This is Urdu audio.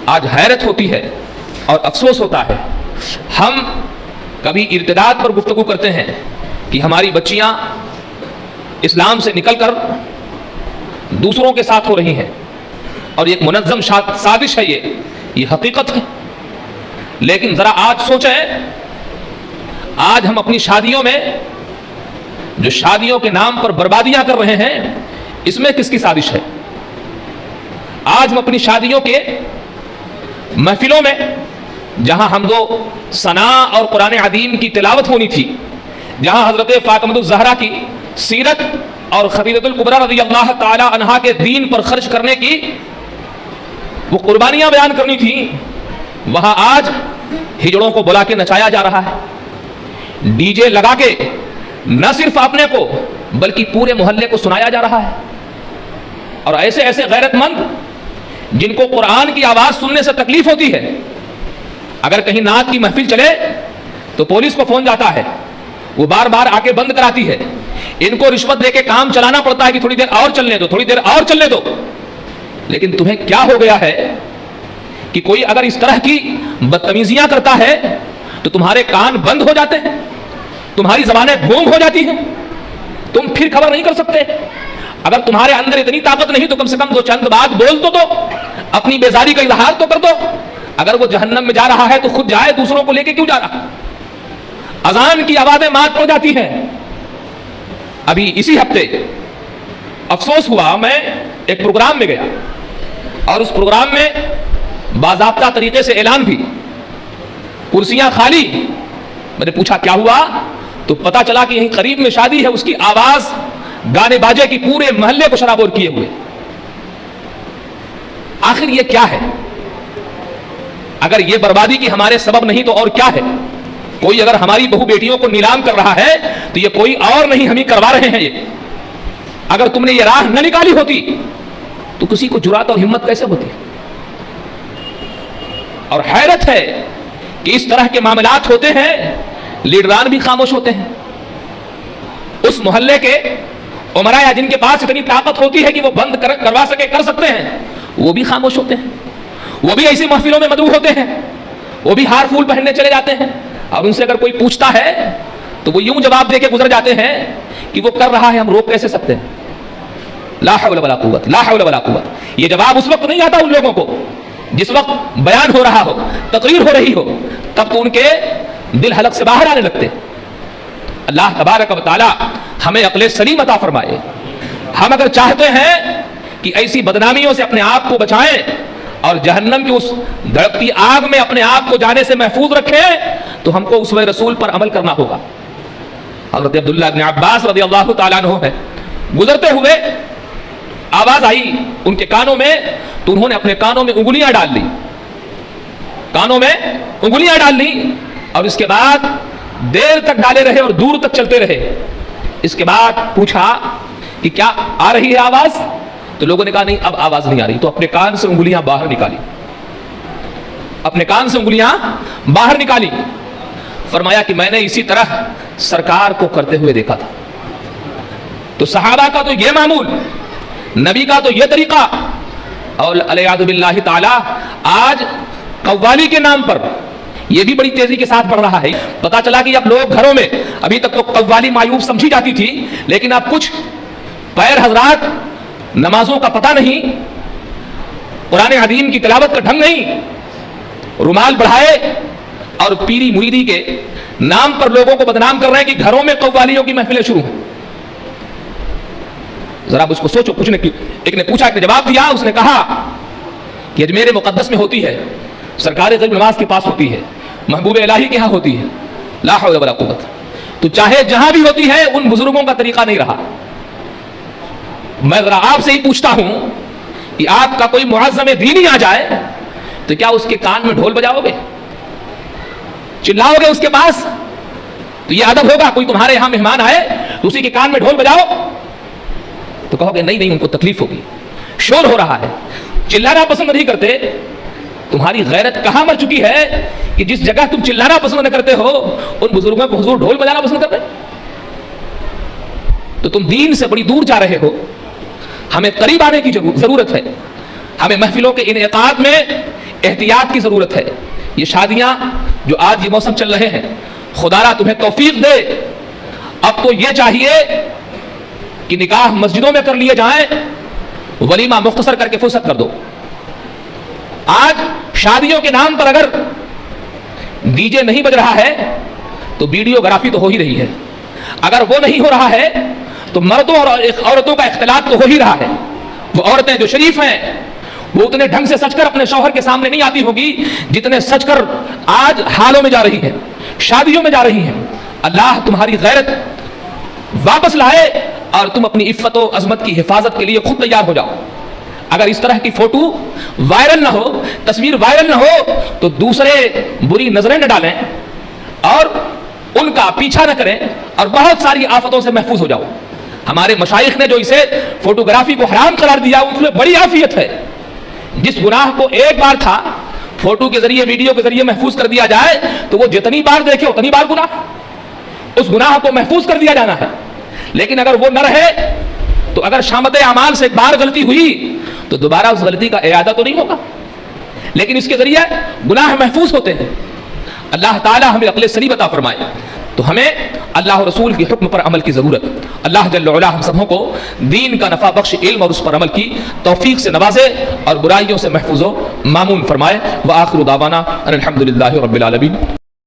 آج حیرت ہوتی ہے اور افسوس ہوتا ہے، ہم کبھی ارتداد پر گفتگو کرتے ہیں کہ ہماری بچیاں اسلام سے نکل کر دوسروں کے ساتھ ہو رہی ہیں اور ایک منظم سازش ہے، یہ حقیقت ہے۔ لیکن ذرا آج سوچیں، آج ہم اپنی شادیوں میں جو شادیوں کے نام پر بربادیاں کر رہے ہیں، اس میں کس کی سازش ہے؟ آج ہم اپنی شادیوں کے محفلوں میں جہاں حمد و ثنا اور قرآن عظیم کی تلاوت ہونی تھی، جہاں حضرت فاطمہ الزہرا کی سیرت اور خدیجہ الکبریٰ رضی اللہ تعالی عنہا کے دین پر خرچ کرنے کی وہ قربانیاں بیان کرنی تھی، وہاں آج ہجڑوں کو بلا کے نچایا جا رہا ہے، ڈی جے لگا کے نہ صرف اپنے کو بلکہ پورے محلے کو سنایا جا رہا ہے۔ اور ایسے ایسے غیرت مند جن کو قرآن کی آواز سننے سے تکلیف ہوتی ہے، اگر کہیں نعت کی محفل چلے تو پولیس کو فون جاتا ہے، وہ بار بار آ کے بند کراتی ہے، ان کو رشوت دے کے کام چلانا پڑتا ہے کہ تھوڑی دیر اور چلنے دو، تھوڑی دیر اور چلنے دو۔ لیکن تمہیں کیا ہو گیا ہے کہ کوئی اگر اس طرح کی بدتمیزیاں کرتا ہے تو تمہارے کان بند ہو جاتے ہیں، تمہاری زبانیں گونگ ہو جاتی ہیں، تم پھر خبر نہیں کر سکتے۔ اگر تمہارے اندر اتنی طاقت نہیں تو کم سے کم دو چند بات بول تو دو، اپنی بیزاری کا اظہار تو کر دو۔ اگر وہ جہنم میں جا رہا ہے تو خود جائے، دوسروں کو لے کے کیوں جا رہا؟ اذان کی آوازیں مات پڑ جاتی ہیں۔ ابھی اسی ہفتے افسوس ہوا، میں ایک پروگرام میں گیا اور اس پروگرام میں باضابطہ طریقے سے اعلان بھی، کرسیاں خالی۔ میں نے پوچھا کیا ہوا تو پتا چلا کہ یہیں قریب میں شادی ہے، اس کی آواز گانے باجے کی پورے محلے کو شرابور کیے ہوئے۔ آخر یہ کیا ہے؟ اگر یہ بربادی کی ہمارے سبب نہیں تو اور کیا ہے؟ کوئی اگر ہماری بہو بیٹیوں کو نیلام کر رہا ہے تو یہ کوئی اور نہیں، ہم ہی کروا رہے ہیں۔ یہ اگر تم نے یہ راہ نہ نکالی ہوتی تو کسی کو جرات اور ہمت کیسے ہوتی؟ اور حیرت ہے کہ اس طرح کے معاملات ہوتے ہیں، لیڈران بھی خاموش ہوتے ہیں۔ اس محلے کے عمرا یا جن کے پاس اتنی طاقت ہوتی ہے کہ وہ بند کروا سکے، کر سکتے ہیں، وہ بھی خاموش ہوتے ہیں، وہ بھی ایسی محفلوں میں مدعو ہوتے ہیں، وہ بھی ہار پھول پہننے چلے جاتے ہیں، اور ان سے اگر کوئی پوچھتا ہے تو وہ یوں جواب دے کے گزر جاتے ہیں کہ وہ کر رہا ہے، ہم روک کیسے سکتے ہیں؟ لا حول ولا قوت، لا حول ولا قوت۔ یہ جواب اس وقت نہیں آتا ان لوگوں کو جس وقت بیان ہو رہا ہو، تقریر ہو رہی ہو، تب تو ان کے دل حلق سے باہر آنے لگتے۔ اللہ تبارک و تعالی ہمیں عقل سلیم عطا فرمائے۔ ہم اگر چاہتے ہیں کہ ایسی بدنامیوں سے اپنے آپ کو بچائیں اور جہنم کی اس دھڑکتی آگ میں اپنے آپ کو جانے سے محفوظ رکھیں تو ہم کو اسوہ رسول پر عمل کرنا ہوگا۔ حضرت عبداللہ بن عباس رضی اللہ تعالیٰ عنہ ہے، گزرتے ہوئے آواز آئی ان کے کانوں میں تو انہوں نے اپنے کانوں میں انگلیاں ڈال لی، کانوں میں انگلیاں ڈال لی، اور اس کے بعد دیر تک ڈالے رہے اور دور تک چلتے رہے۔ اس کے بعد پوچھا کہ کیا آ رہی ہے آواز؟ تو لوگوں نے کہا نہیں اب آواز نہیں آ رہی۔ تو اپنے کان سے انگلیاں باہر نکالی، اپنے کان سے انگلیاں باہر نکالی۔ فرمایا کہ میں نے اسی طرح سرکار کو کرتے ہوئے دیکھا تھا۔ تو صحابہ کا تو یہ معمول، نبی کا تو یہ طریقہ، اور علیہ باللہ تعالی آج قوالی کے نام پر یہ بھی بڑی تیزی کے ساتھ بڑھ رہا ہے۔ پتا چلا کہ اب لوگ گھروں میں، ابھی تک تو قوالی معیوب سمجھی جاتی تھی، لیکن اب کچھ پیر حضرات نمازوں کا پتہ نہیں، قرآن عظیم کی تلاوت کا ڈھنگ نہیں، رومال بڑھائے اور پیری مریدی کے نام پر لوگوں کو بدنام کر رہے ہیں کہ گھروں میں قوالیوں کی محفلیں شروع ہیں۔ ذرا اس کو سوچو۔ کچھ نے ایک نے پوچھا، ایک نے جواب دیا، اس نے کہا کہ اجمیر مقدس میں ہوتی ہے، سرکار غریب نواز کے پاس ہوتی ہے، محبوب الہی کے ہاں ہوتی ہے، لا حول ولا قوت۔ تو چاہے جہاں بھی ہوتی ہے ان بزرگوں کا طریقہ نہیں رہا۔ میں ذرا آپ سے ہی پوچھتا ہوں کہ آپ کا کوئی معظم دینی آ جائے تو کیا اس کے کان میں ڈھول بجاؤ گے، چلاؤ گے اس کے پاس؟ تو یہ ادب ہوگا؟ کوئی تمہارے یہاں مہمان آئے تو اسی کے کان میں ڈھول بجاؤ تو کہو گے نہیں ان کو تکلیف ہوگی، شور ہو رہا ہے، چلانا پسند نہیں کرتے۔ تمہاری غیرت کہاں مر چکی ہے کہ جس جگہ تم چلانا پسند نہ کرتے ہو ان بزرگوں کو حضور ڈھول بجانا پسند کرتے؟ تو تم دین سے بڑی دور جا رہے ہو۔ ہمیں قریب آنے کی ضرورت ہے۔ ہمیں محفلوں کے انعقاد میں احتیاط کی ضرورت ہے. یہ شادیاں جو آج یہ موسم چل رہے ہیں، خدا را تمہیں توفیق دے. اب تو یہ چاہیے کہ نکاح مسجدوں میں کر لیے جائیں، ولیمہ مختصر کر کے فرصت کر دو. آج شادیوں کے نام پر اگر ڈی جے نہیں بج رہا ہے تو ویڈیوگرافی تو ہو ہی رہی ہے. اگر وہ نہیں ہو رہا ہے تو مردوں اور عورتوں کا اختلاط تو ہو ہی رہا ہے. وہ عورتیں جو شریف ہیں وہ اتنے ڈھنگ سے سج کر اپنے شوہر کے سامنے نہیں آتی ہوگی جتنے سج کر آج حالوں میں جا رہی ہیں، شادیوں میں جا رہی ہیں. اللہ تمہاری غیرت واپس لائے اور تم اپنی عفت و عظمت کی حفاظت کے لیے خود تیار ہو جاؤ. اگر اس طرح کی فوٹو وائرل نہ ہو، تصویر وائرل نہ ہو تو دوسرے بری نظریں نہ ڈالیں اور ان کا پیچھا نہ کریں اور بہت ساری آفتوں سے محفوظ ہو جاؤ. ہمارے مشائخ نے جو اسے فوٹوگرافی کو حرام قرار دیا اس میں بڑی عافیت ہے. جس گناہ کو ایک بار تھا فوٹو کے ذریعے، ویڈیو کے ذریعے محفوظ کر دیا جائے تو وہ جتنی بار دیکھے اتنی بار گناہ. اس گناہ کو محفوظ کر دیا جانا ہے. لیکن اگر وہ نہ رہے تو اگر شامت اعمال سے ایک بار غلطی ہوئی تو دوبارہ اس غلطی کا اعادہ تو نہیں ہوگا، لیکن اس کے ذریعے گناہ محفوظ ہوتے ہیں. اللہ تعالی ہمیں عقل سلیم عطا فرمائے. تو ہمیں اللہ رسول کے حکم پر عمل کی ضرورت. اللہ جل وعلا ہم سبوں کو دین کا نفع بخش علم اور اس پر عمل کی توفیق سے نوازے اور برائیوں سے محفوظ و مامون فرمائے. وآخر دعوانا ان الحمد للہ رب العالمین.